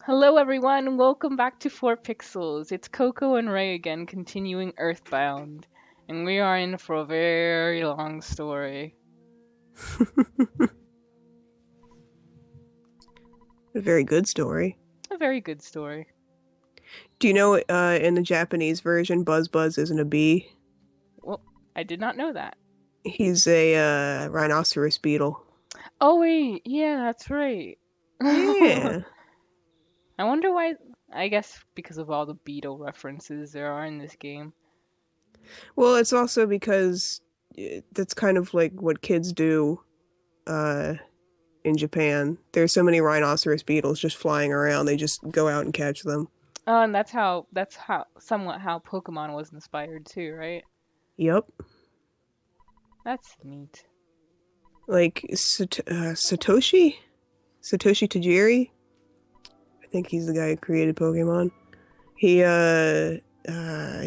Hello, everyone. Welcome back to 4pixels. It's Coco and Ray again, continuing Earthbound. And we are in for a very long story. A very good story. A very good story. Do you know in the Japanese version, Buzz Buzz isn't a bee? Well, I did not know that. He's a rhinoceros beetle. Oh, wait. Yeah, that's right. I Yeah. wonder why. I guess because of all the beetle references there are in this game. Well, it's also because that's kind of like what kids do uh, in Japan. There's so many rhinoceros beetles just flying around. They just go out and catch them. Oh, and somewhat how Pokemon was inspired too, right? Yep. That's neat. Like Satoshi? Satoshi Tajiri? I think he's the guy who created Pokemon. He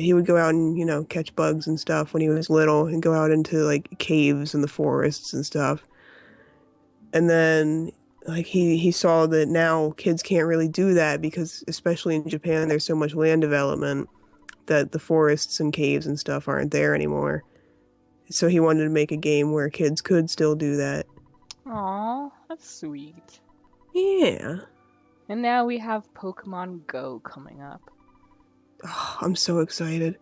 he would go out and catch bugs and stuff when he was little and go out into like caves and the forests and stuff. And then like he saw that now kids can't really do that because especially in Japan there's so much land development that the forests and caves and stuff aren't there anymore. So he wanted to make a game where kids could still do that. Aw, that's sweet. Yeah. And now we have Pokemon Go coming up. Oh, I'm so excited.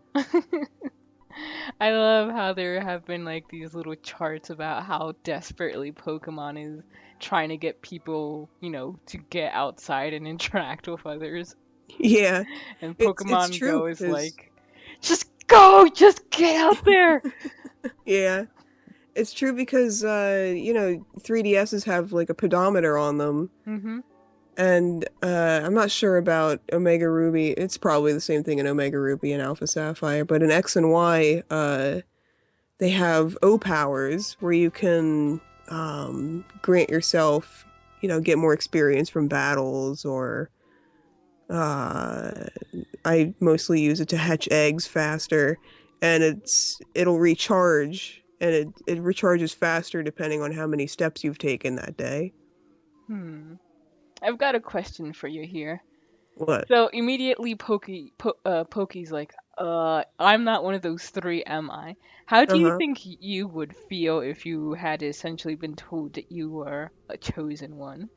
I love how there have been like these little charts about how desperately Pokemon is trying to get people, to get outside and interact with others. Yeah. And It's Pokemon true Go is because like, just go, just get out there. yeah. It's true because 3DSs have like a pedometer on them, Mm-hmm. and I'm not sure about Omega Ruby. It's probably the same thing in Omega Ruby and Alpha Sapphire, but in X and Y, they have O powers where you can grant yourself, get more experience from battles, or uh, I mostly use it to hatch eggs faster, and it'll recharge, and it recharges faster depending on how many steps you've taken that day. Hmm. I've got a question for you here. What? So immediately Pokey's like, I'm not one of those three, am I? How do you Uh-huh. think you would feel if you had essentially been told that you were a chosen one?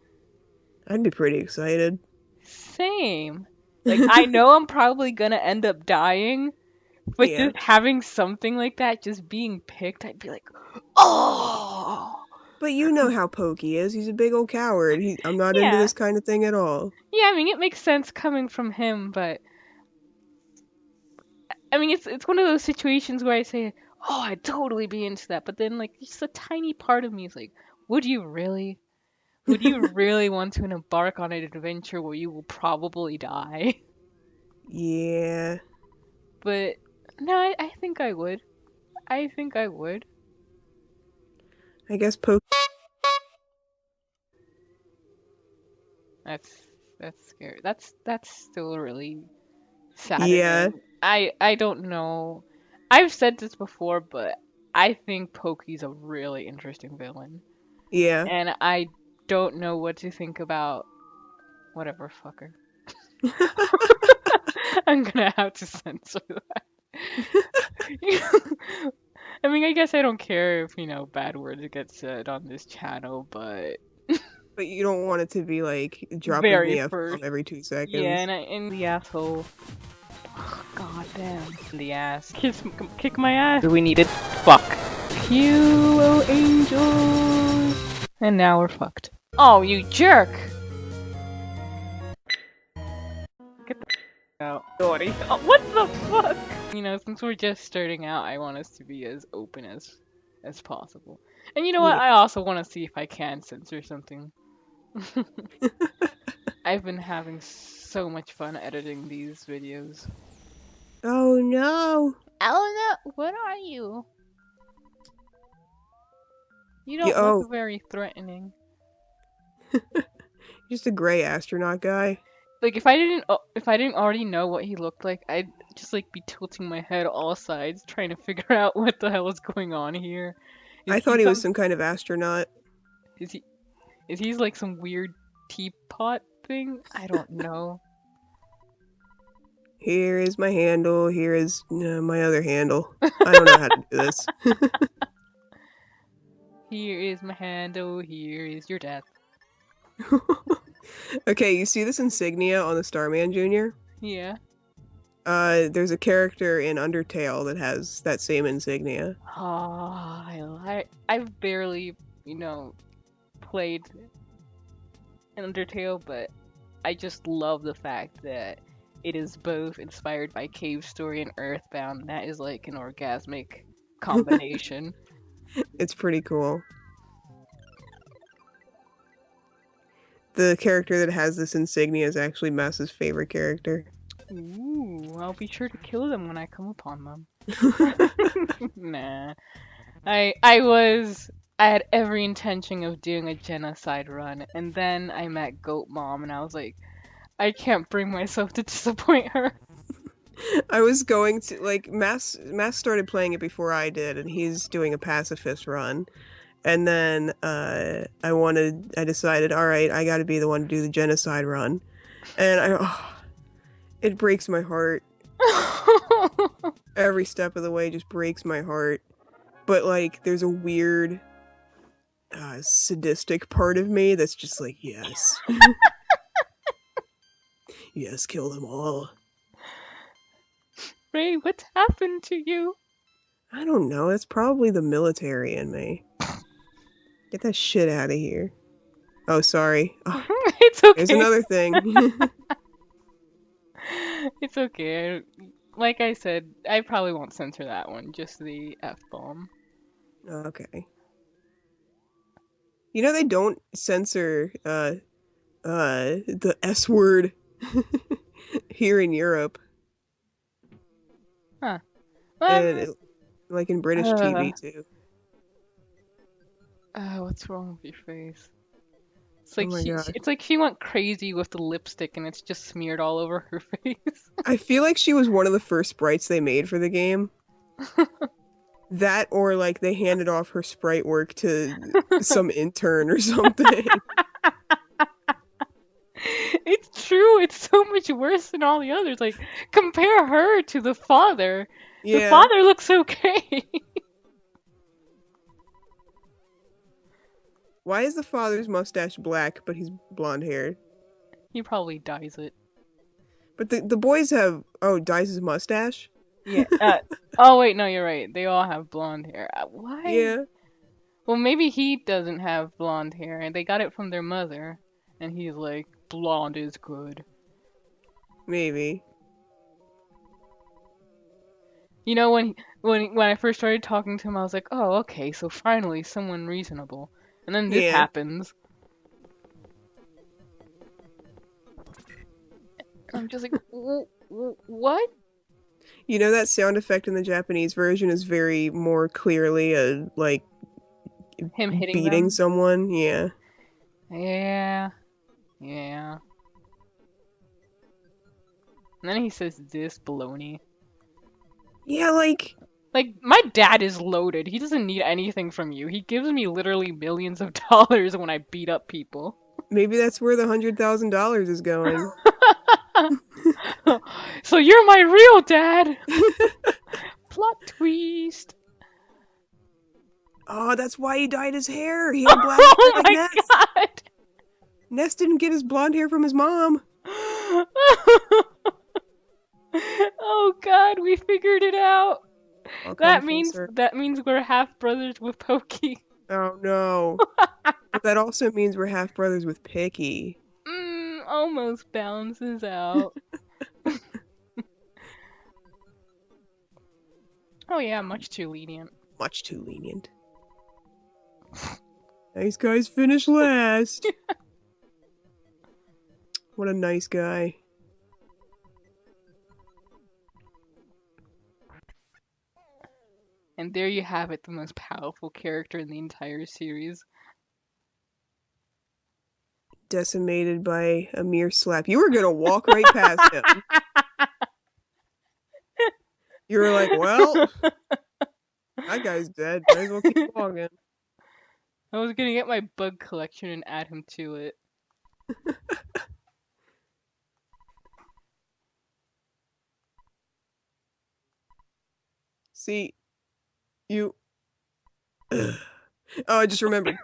I'd be pretty excited. Same. Like, I know I'm probably gonna end up dying, but Yeah. just having something like that, just being picked, I'd be like, oh! But you know how Pokey is. He's a big old coward. I'm not into Yeah. this kind of thing at all. Yeah, I mean, it makes sense coming from him, but I mean, it's one of those situations where I say, "Oh, I'd totally be into that," but then like just a tiny part of me is like, "Would you really? Would you really want to embark on an adventure where you will probably die?" Yeah. But no, I think I would. I think I would. I guess Pokey. That's that's scary. That's still really Yeah. saddening. I don't know. I've said this before, but I think Pokey's a really interesting villain, Yeah. and I don't know what to think about whatever fucker. I'm gonna have to censor that. I mean, I guess I don't care if, bad words get said on this channel, but But you don't want it to be like dropping very the F bomb first. every two Yeah, seconds. and the asshole. God damn. The ass. Kick my ass. We needed. Fuck. You, oh angels. And now we're fucked. Oh, you jerk! Get the out. Naughty. Oh, what the fuck? Since we're just starting out, I want us to be as open as possible. And you know what? Yeah. I also want to see if I can censor something. I've been having so much fun editing these videos. Oh no. Elena, what are you? You Yeah, don't look oh, very threatening. just a gray astronaut guy. Like if I didn't already know what he looked like, I'd just like be tilting my head all sides trying to figure out what the hell is going on here. Is I he thought he was some some kind of astronaut. is he is he's like some weird teapot thing? I don't know. Here is my handle. Here is my other handle. I don't know how to do this. Here is my handle, here is your death. Okay, you see this insignia on the Starman Jr.? Yeah. There's a character in Undertale that has that same insignia. Oh, I've barely, played Undertale, but I just love the fact that it is both inspired by Cave Story and Earthbound. That is like an orgasmic combination. It's pretty cool. The character that has this insignia is actually Mass's favorite character. Ooh, I'll be sure to kill them when I come upon them. Nah. I had every intention of doing a genocide run, and then I met Goat Mom, and I was like, I can't bring myself to disappoint her. I was going to like Mass started playing it before I did, and he's doing a pacifist run. And then I decided, all right, I got to be the one to do the genocide run, and it breaks my heart. Every step of the way just breaks my heart. But like, there's a weird, sadistic part of me that's just like, yes, yes, kill them all. Ray, what's happened to you? I don't know. It's probably the military in me. Get that shit out of here. Oh, sorry. Oh, It's okay. there's another thing. It's okay. Like I said, I probably won't censor that one, just the F-bomb. Okay. You know they don't censor the S word here in Europe. Huh. And like in British TV too. What's wrong with your face? It's Oh like my gosh. it's like she went crazy with the lipstick and it's just smeared all over her face. I feel like she was one of the first sprites they made for the game. That or like they handed off her sprite work to some intern or something. It's true. It's so much worse than all the others. Like compare her to the father. The Yeah. father looks okay. Why is the father's mustache black but he's blonde haired? He probably dyes it. But the boys have dyes his mustache? Yeah. Oh wait, no, you're right. They all have blonde hair. Why? Yeah. Well, maybe he doesn't have blonde hair, and they got it from their mother, and he's like, blonde is good. Maybe. You know, when I first started talking to him, I was like, oh, okay, so finally someone reasonable. And then this Yeah. happens. I'm just like, what? You know that sound effect in the Japanese version is very more clearly a like Him hitting beating them? someone. Yeah. Yeah. Yeah. And then he says this baloney. Yeah, like Like, my dad is loaded. He doesn't need anything from you. He gives me literally millions of dollars when I beat up people. maybe that's where the $100,000 is going. So you're my real dad. Plot twist. Oh, that's why he dyed his hair. He had black Oh hair like my Ness. god. Ness didn't get his blonde hair from his mom. Oh god, we figured it out. I'll That come full means circle. that means we're half brothers with Pokey. Oh no. But that also means we're half brothers with Picky. Almost balances out. Oh yeah, much too lenient. Much too lenient. Nice guys finish last. What a nice guy. And there you have it, the most powerful character in the entire series. Decimated by a mere slap. You were gonna walk right past him. You were like, well, that guy's dead. Might as well keep walking. I was gonna get my bug collection and add him to it. See, you. Oh, I just remembered.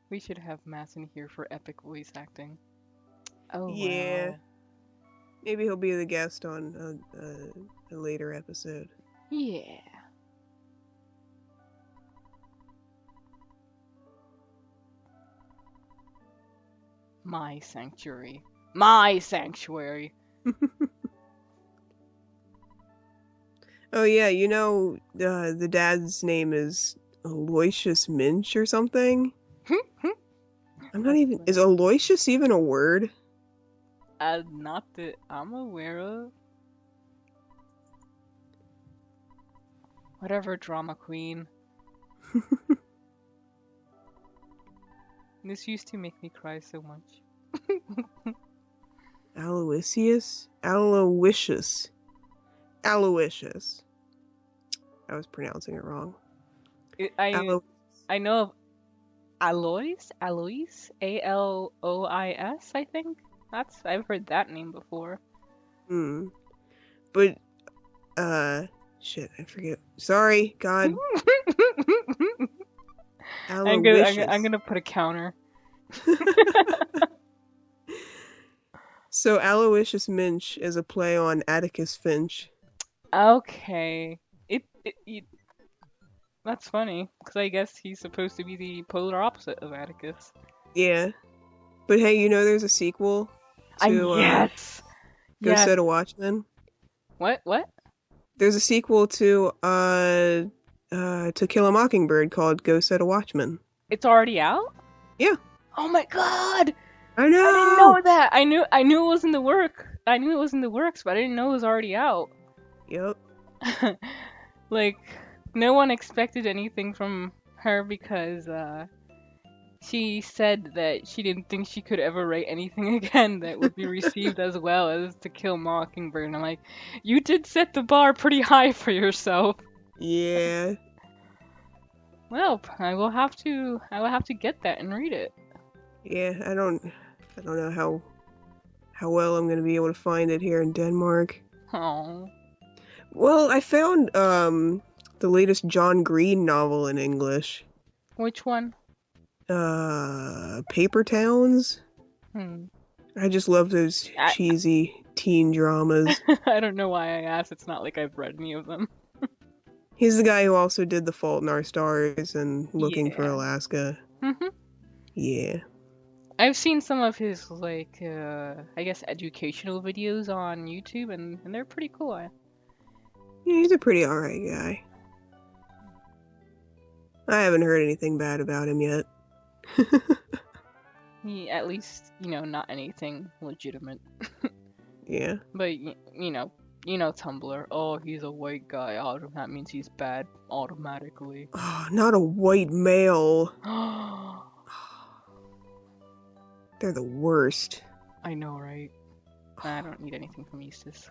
We should have Mass in here for epic voice acting. Oh Yeah, wow. maybe he'll be the guest on a later episode. Yeah. My sanctuary. My sanctuary. Oh yeah, the dad's name is Aloysius Minch or something. I'm not That's even. Is funny. Aloysius even a word? Not that I'm aware of. Whatever, drama queen. This used to make me cry so much. Aloysius? Aloysius. Aloysius. I was pronouncing it wrong. It, I Alo. I know of Alois, Alois, I think. I've heard that name before. Hmm. But shit, I forget. Sorry, God. I'm Aloysius. gonna put a counter. So Aloysius Minch is a play on Atticus Finch. Okay. That's funny because I guess he's supposed to be the polar opposite of Atticus. Yeah. But hey, there's a sequel I to yes, Go yes. Set a Watchman. What? What? There's a sequel to Kill a Mockingbird called Go Set a Watchman. It's already out? Yeah, Oh my god! I I didn't know. know that. I knew it was in the work. I knew it was in the works, but I didn't know it was already out. Yep. Like no one expected anything from her because she said that she didn't think she could ever write anything again that would be received as well as To Kill Mockingbird. And I'm like, you did set the bar pretty high for yourself. Yeah. Well, I will have to get that and read it. Yeah. I don't know how well I'm gonna be able to find it here in Denmark. Oh, Well, I found the latest John Green novel in English. which one? Paper Towns. Hmm. I just love those I cheesy teen dramas. I don't know why I asked. It's not like I've read any of them. He's the guy who also did The Fault in Our Stars and Looking for Yeah. Alaska. Mhm. Yeah. I've seen some of his like I guess educational videos on YouTube and they're pretty cool. Yeah, he's a pretty alright guy. I haven't heard anything bad about him yet. He at least, not anything legitimate. Yeah. But Tumblr. Oh, he's a white guy. Oh, that means he's bad automatically. Oh, not a white male. They're the worst. I know, right? I don't need anything from Eustace.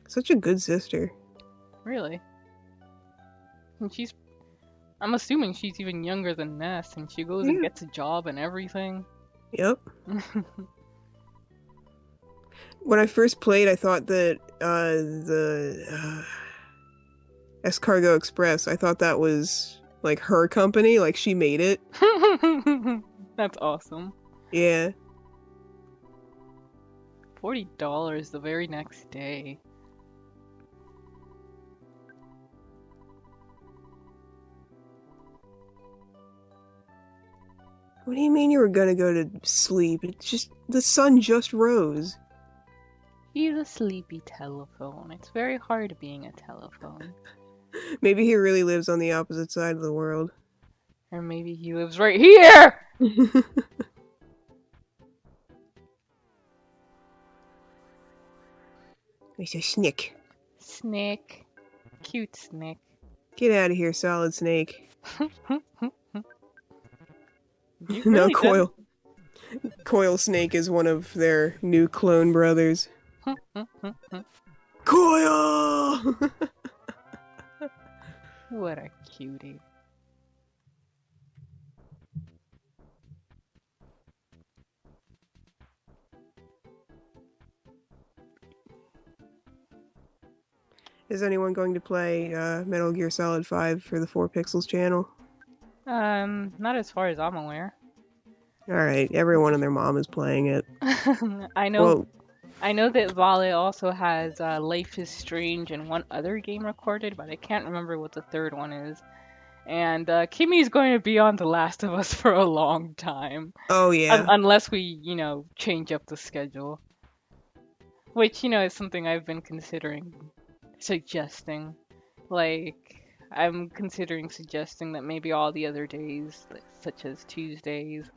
Such a good sister. Really? And I'm assuming she's even younger than Ness, and she goes and Yeah. gets a job and everything. Yep. When I first played, I thought that the Escargot Express, I thought that was like her company, like she made it. That's awesome. Yeah. $40 the very next day. What do you mean you were gonna go to sleep? It's just the sun just rose. He's a sleepy telephone. It's very hard being a telephone. Maybe he really lives on the opposite side of the world. Or maybe he lives right here! He's a snick. Snake. Cute snake. Get out of here, Solid Snake. You No, really did. Coil Snake is one of their new clone brothers. Coil! What a cutie. Is anyone going to play Metal Gear Solid 5 for the 4pixels channel? Not as far as I'm aware. Alright, everyone and their mom is playing it. I know Well, I know that Vale also has Life is Strange and one other game recorded, but I can't remember what the third one is. And Kimmy's going to be on The Last of Us for a long time, oh yeah. unless we, change up the schedule. Which, is something I've been considering suggesting. Like, I'm considering suggesting that maybe all the other days, such as Tuesdays,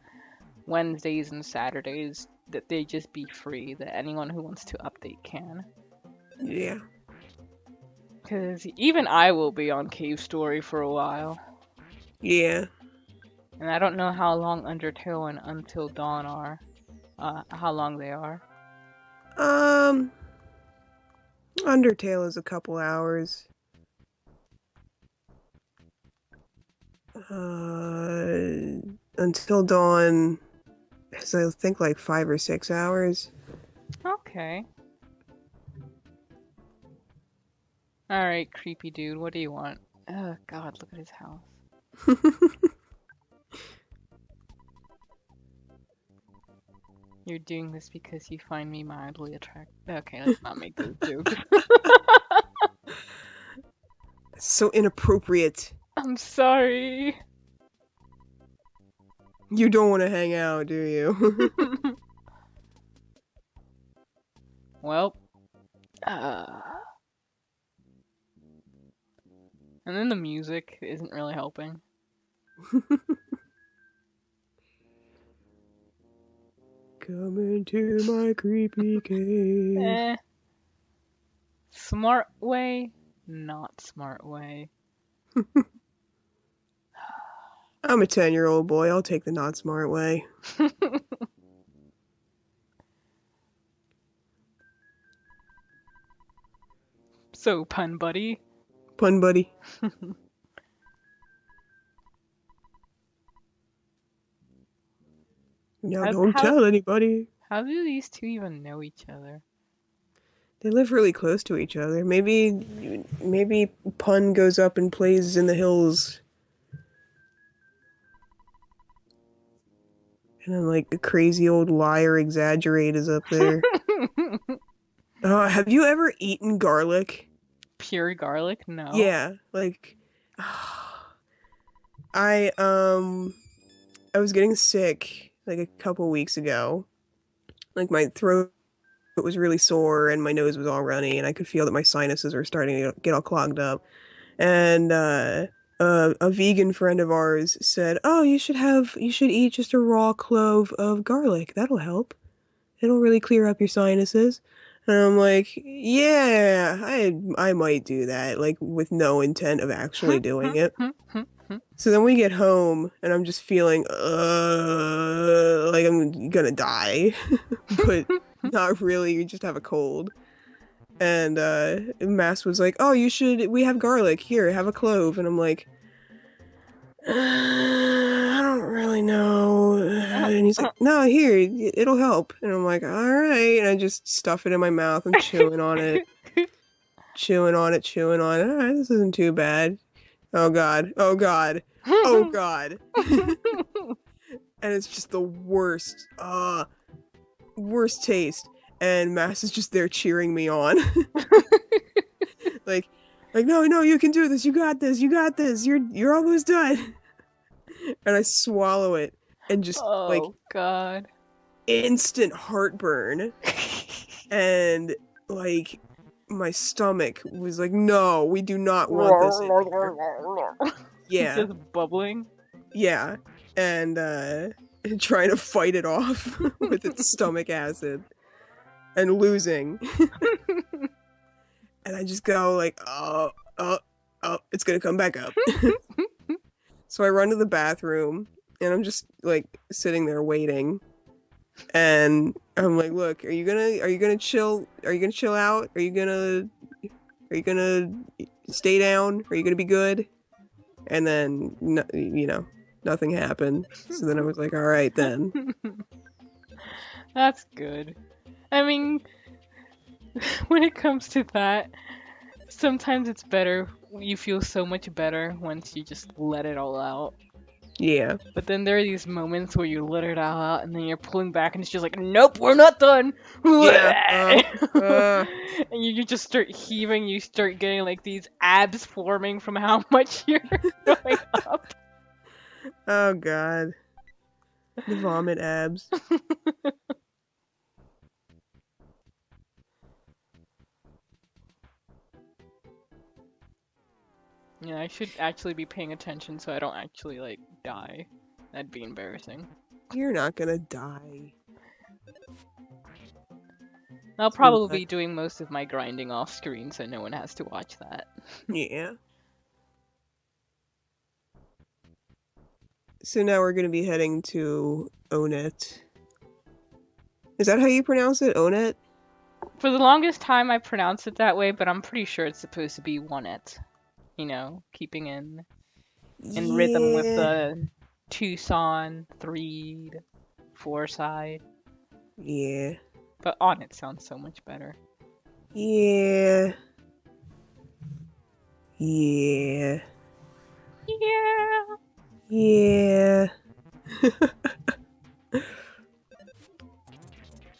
Wednesdays, and Saturdays, that they just be free, that anyone who wants to update can. Yeah. Because even I will be on Cave Story for a while. Yeah. And I don't know how long Undertale and Until Dawn are. How long they are. Um, Undertale is a couple hours. Until Dawn is, I think, like 5 or 6 hours. Okay. Alright, creepy dude, what do you want? Oh god, look at his house. You're doing this because you find me mildly attractive. Okay, let's not make those jokes. So inappropriate. I'm sorry. You don't want to hang out, do you? Well, and then the music isn't really helping. Come into my creepy cave. Eh. Smart way, not smart way. I'm a 10-year-old boy. I'll take the not smart way. So, pun buddy. Pun buddy. Now How, don't how, tell anybody. how do these two even know each other? They live really close to each other. Maybe Pun goes up and plays in the hills. And then, like, the crazy old liar exaggerate is up there. Have you ever eaten garlic? Pure garlic? No. Yeah, like, I was getting sick, like, a couple weeks ago. Like, my throat was really sore and my nose was all runny and I could feel that my sinuses were starting to get all clogged up. And, a vegan friend of ours said, "Oh, you should eat just a raw clove of garlic. That'll help. It'll really clear up your sinuses." And I'm like, "Yeah, I might do that," like with no intent of actually doing it. So then we get home and I'm just feeling like I'm gonna die, but not really. You just have a cold. And Mass was like, "Oh, we have garlic. Here, have a clove." And I'm like, I don't really know. And he's like, "No, here, it'll help." And I'm like, "All right." And I just stuff it in my mouth. I'm chewing on it. Chewing on it, chewing on it. All right, this isn't too bad. Oh God. Oh God. Oh God. And it's just the worst. Worst taste. And Mass is just there cheering me on. like, no, you can do this. You got this. You got this. You're almost done. And I swallow it and just like Oh god. instant heartburn. And like my stomach was like, "No, we do not want this in here." Yeah. Just bubbling. Yeah. And trying to fight it off with its stomach acid and losing. And I just go like, oh, it's gonna come back up. So I run to the bathroom and I'm just like sitting there waiting. And I'm like, "Look, are you gonna chill? Are you gonna chill out? Are you gonna stay down? Are you gonna be good?" And then, nothing happened. So then I was like, "All right then." That's good. I mean, when it comes to that, Sometimes it's better. You feel so much better once you just let it all out. Yeah. But then there are these moments where you let it all out and then you're pulling back and it's just like, nope, we're not done. Yeah. And you just start heaving. You start getting like these abs forming from how much you're throwing up. Oh god. The vomit abs. Yeah, I should actually be paying attention so I don't actually like die. That'd be embarrassing. You're not gonna die. I'll You're probably not. be doing most of my grinding off screen so no one has to watch that. Yeah. So now we're gonna be heading to Onet. Is that how you pronounce it? Onet? For the longest time I pronounced it that way, but I'm pretty sure it's supposed to be one it. You know, keeping in rhythm with Yeah. the Tucson, three, four side. Yeah. But on it sounds so much better. Yeah. Yeah. Yeah. Yeah.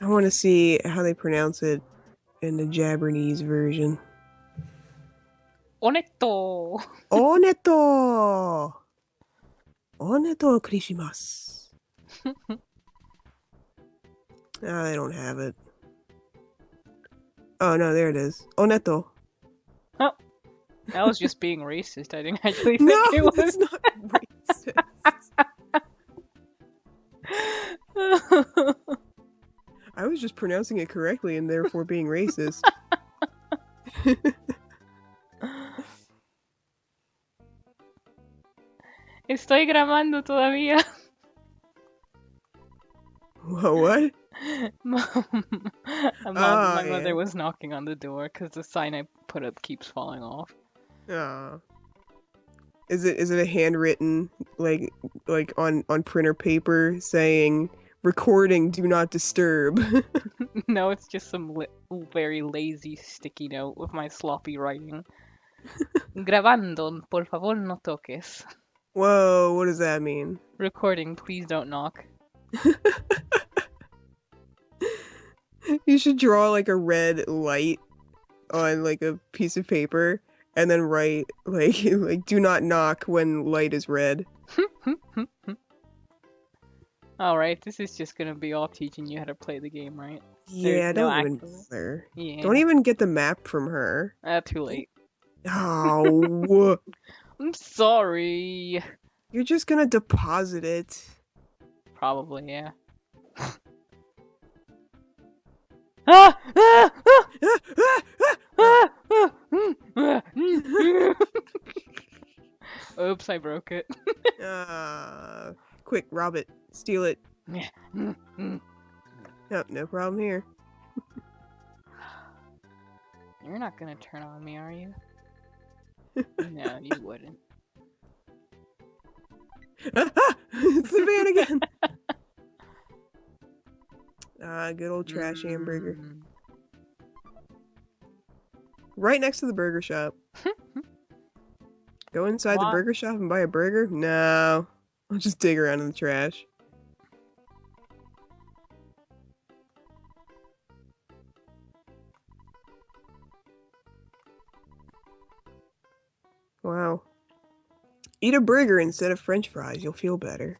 I want to see how they pronounce it in the Japanese version. Oneto. Oneto! Oneto krishimasu. Ah, they don't have it. Oh no, there it is. Oneto. Oh, that was just being racist. I didn't actually think No, it was. that's not racist. I was just pronouncing it correctly and therefore being racist. Estoy grabando todavía. What? My Oh, mother yeah. was knocking on the door because the sign I put up keeps falling off. Oh. Is it a handwritten like on printer paper saying recording do not disturb? No, it's just some very lazy sticky note with my sloppy writing. Grabando, por favor no toques. Whoa, what does that mean? Recording, please don't knock. You should draw like a red light on like a piece of paper and then write like do not knock when light is red. Alright, this is just gonna be all teaching you how to play the game, right? There's Yeah, no don't even actual. bother. Yeah. Don't even get the map from her. Too late. Oh, I'm sorry. you're just gonna deposit it. Probably, yeah. Ah! Ah! Ah! Oops, I broke it. Quick, rob it. Steal it. Mm, mm. No, no problem here. You're not gonna turn on me, are you? No, you wouldn't. It's the van again. Good old trash hamburger. Mm. Right next to the burger shop. Go inside the Why? burger shop and buy a burger? No. I'll just dig around in the trash. Wow. Eat a burger instead of french fries. You'll feel better.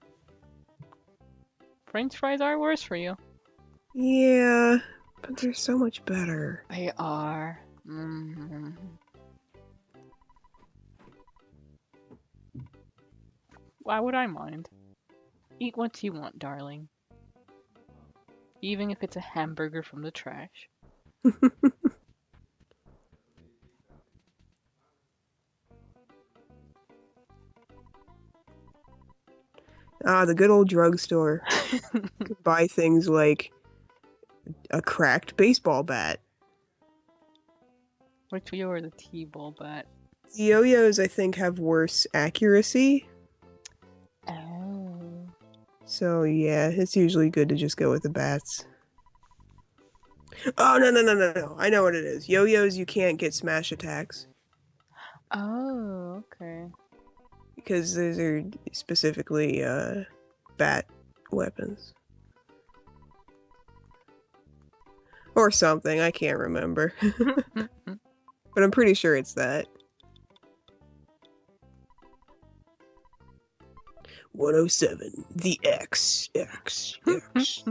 French fries are worse for you. Yeah, but they're so much better. They are. Mm. Why would I mind? Eat what you want, darling. Even if it's a hamburger from the trash. The good old drugstore. You could buy things like a cracked baseball bat. Which we were the T-ball bat. The yo-yos, I think, have worse accuracy. Oh. So, yeah, it's usually good to just go with the bats. Oh, no, no, no, no, no. I know what it is. Yo-yos, you can't get smash attacks Oh, okay. because those are specifically bat weapons or something. I can't remember, but I'm pretty sure it's that. 107, the X, X, X.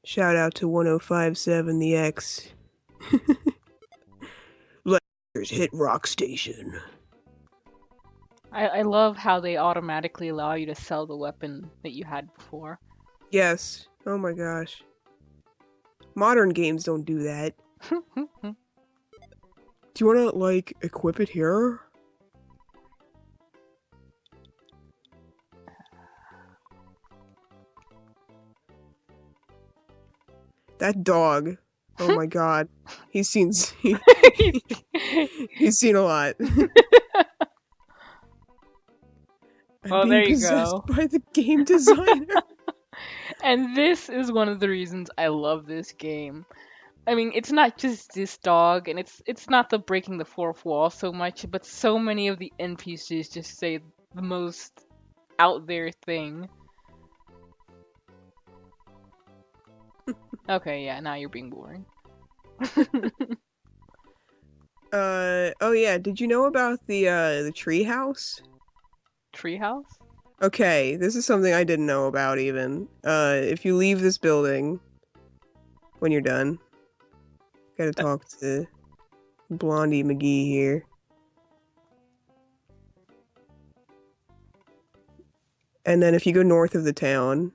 Shout out to 1057, the X. Let's hit Rock Station. I love how they automatically allow you to sell the weapon that you had before. Yes. Oh my gosh. Modern games don't do that. Do you want to, like, equip it here? That dog. Oh my god. He's seen he's seen a lot. I'm Well, there being you possessed go. by the game designer. And this is one of the reasons I love this game. I mean, it's not just this dog, and it's not the breaking the fourth wall so much, but so many of the NPCs just say the most out there thing. Okay, yeah, now you're being boring. Oh yeah, did you know about the tree house? Treehouse? Okay, this is something I didn't know about even. If you leave this building when you're done, gotta talk to Blondie McGee here. And then if you go north of the town,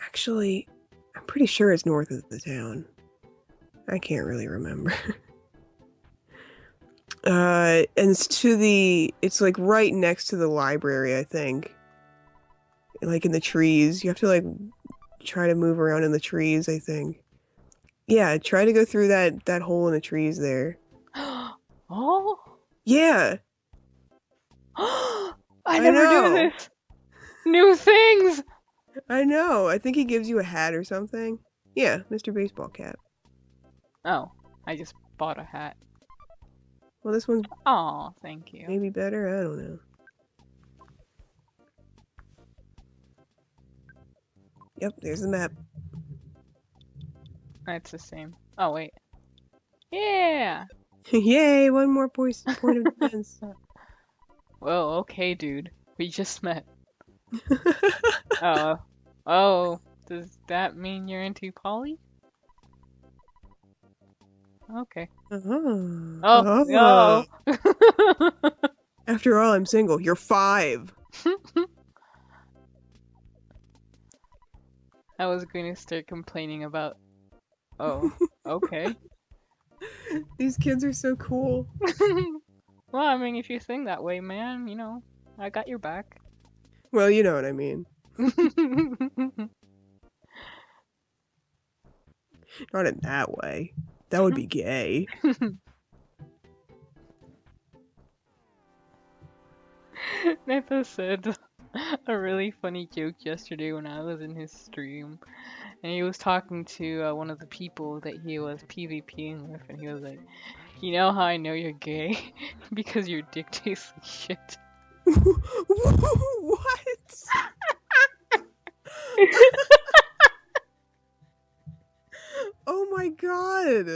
actually, I'm pretty sure it's north of the town. I can't really remember. And it's like right next to the library, I think. Like in the trees. You have to like try to move around in the trees, I think. Yeah, try to go through that hole in the trees there. Oh? Yeah, I I never knew know. this! New things! I know. I think he gives you a hat or something. Yeah, Mr. Baseball Cap. Oh, I just bought a hat. Well, this one's Oh, thank you. maybe better. I don't know. Yep, there's the map. It's the same. Oh, wait. Yeah! Yay, one more point of defense. Well, okay, dude. We just met. Uh, oh, does that mean you're into poly? Okay. Oh, Oh. no. After all, I'm single. You're 5. I was going to start complaining about. Oh, okay. These kids are so cool. Well, I mean, if you think that way, man, I got your back. Well, you know what I mean. Not in that way. That would be gay. Nathan said a really funny joke yesterday when I was in his stream, and he was talking to one of the people that he was PvPing with, and he was like, "You know how I know you're gay? Because your dick tastes like shit." What? Oh my god.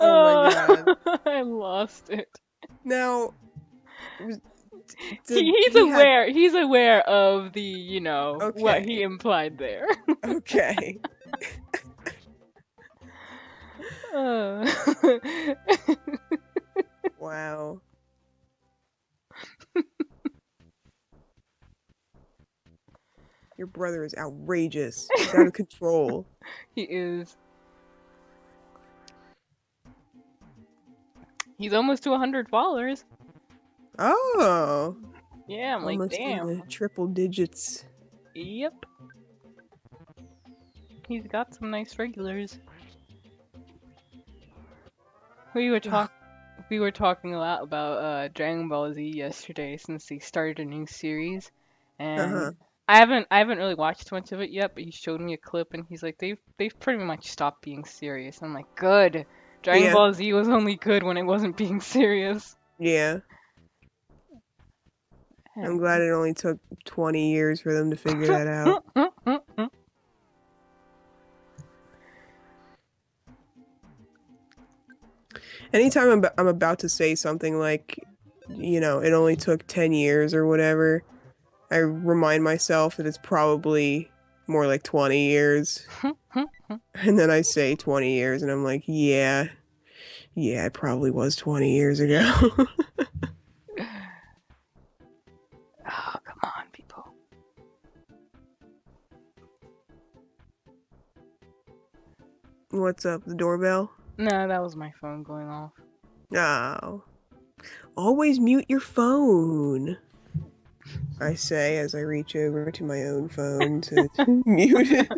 Oh my god. I lost it. Now, He's he had. aware. He's aware of the what he Okay. implied there. Okay. Uh. Wow. Your brother is outrageous. He's out of control. He is. He's almost to 100 followers. Oh. Yeah, I'm like, Almost in the damn. triple digits. Yep. He's got some nice regulars. Who you were Ugh. we were talking a lot about Dragon Ball Z yesterday since they started a new series, Uh-huh. and I haven't really watched much of it yet. But he showed me a clip, and he's like, they've pretty much stopped being serious. I'm like, good. Dragon Yeah. Ball Z was only good when it wasn't being serious. Yeah. I'm glad it only took 20 years for them to figure that out. Anytime I'm about to say something like, it only took 10 years or whatever, I remind myself that it's probably more like 20 years. And then I say 20 years and I'm like, yeah, it probably was 20 years ago. Oh, come on, people. What's up, the doorbell? No, that was my phone going off. Oh. Always mute your phone, I say as I reach over to my own phone to mute it.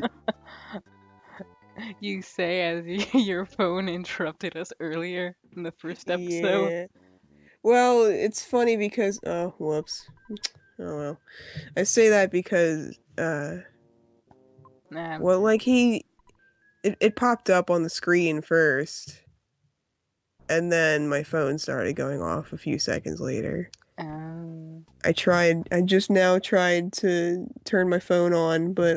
You say as your phone interrupted us earlier in the first episode. Yeah. Well, it's funny because oh, whoops. Oh well. I say that because Nah. well, like it popped up on the screen first, and then my phone started going off a few seconds later. Um, I just now tried to turn my phone on, but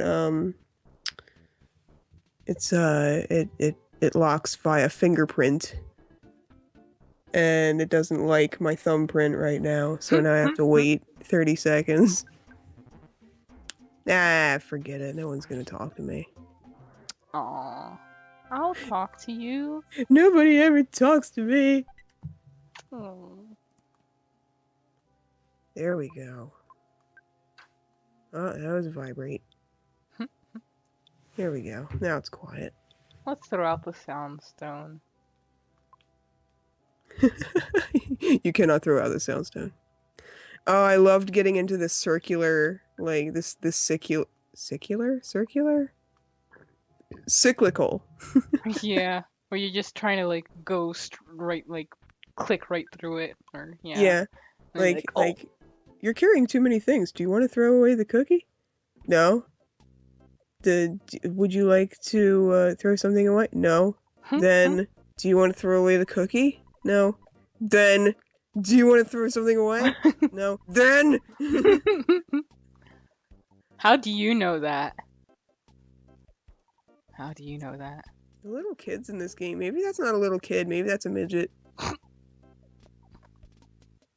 it locks via fingerprint, and it doesn't like my thumbprint right now, so now I have to wait 30 seconds. Ah, forget it. No one's gonna talk to me. Aw. I'll talk to you. Nobody ever talks to me. Oh. There we go. Oh, that was vibrate. There we go. Now it's quiet. Let's throw out the sound stone. You cannot throw out the soundstone. Oh, I loved getting into this circular, like this cyclical. Yeah, where you're just trying to like go right, like click right through it, or yeah, Yeah, and you're like, oh, like you're carrying too many things. Do you want to throw away the cookie? No. Would you like to throw something away? No. Then, do you want to throw away the cookie? No. Then, do you want to throw something away? No. Then. How do you know that? How do you know that? The little kids in this game. Maybe that's not a little kid. Maybe that's a midget.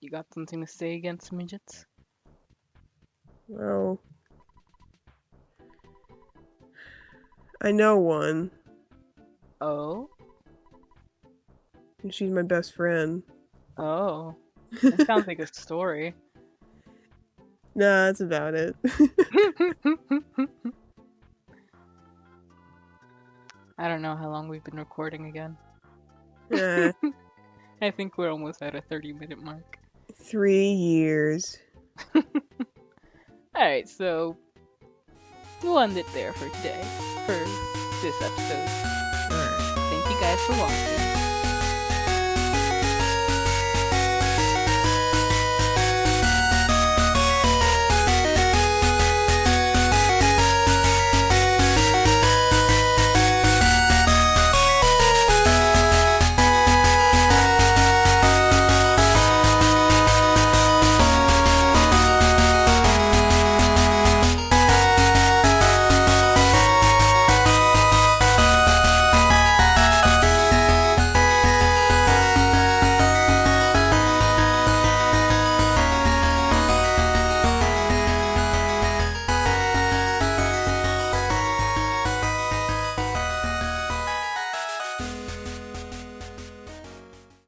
You got something to say against midgets? Well, I know one, Oh, and she's my best friend. oh, that sounds like a story. Nah, that's about it. I don't know how long we've been recording again. Yeah, I think we're almost at a 30-minute mark. 3 years. Alright, so we'll end it there for today, for this episode. Alright. Thank you guys for watching.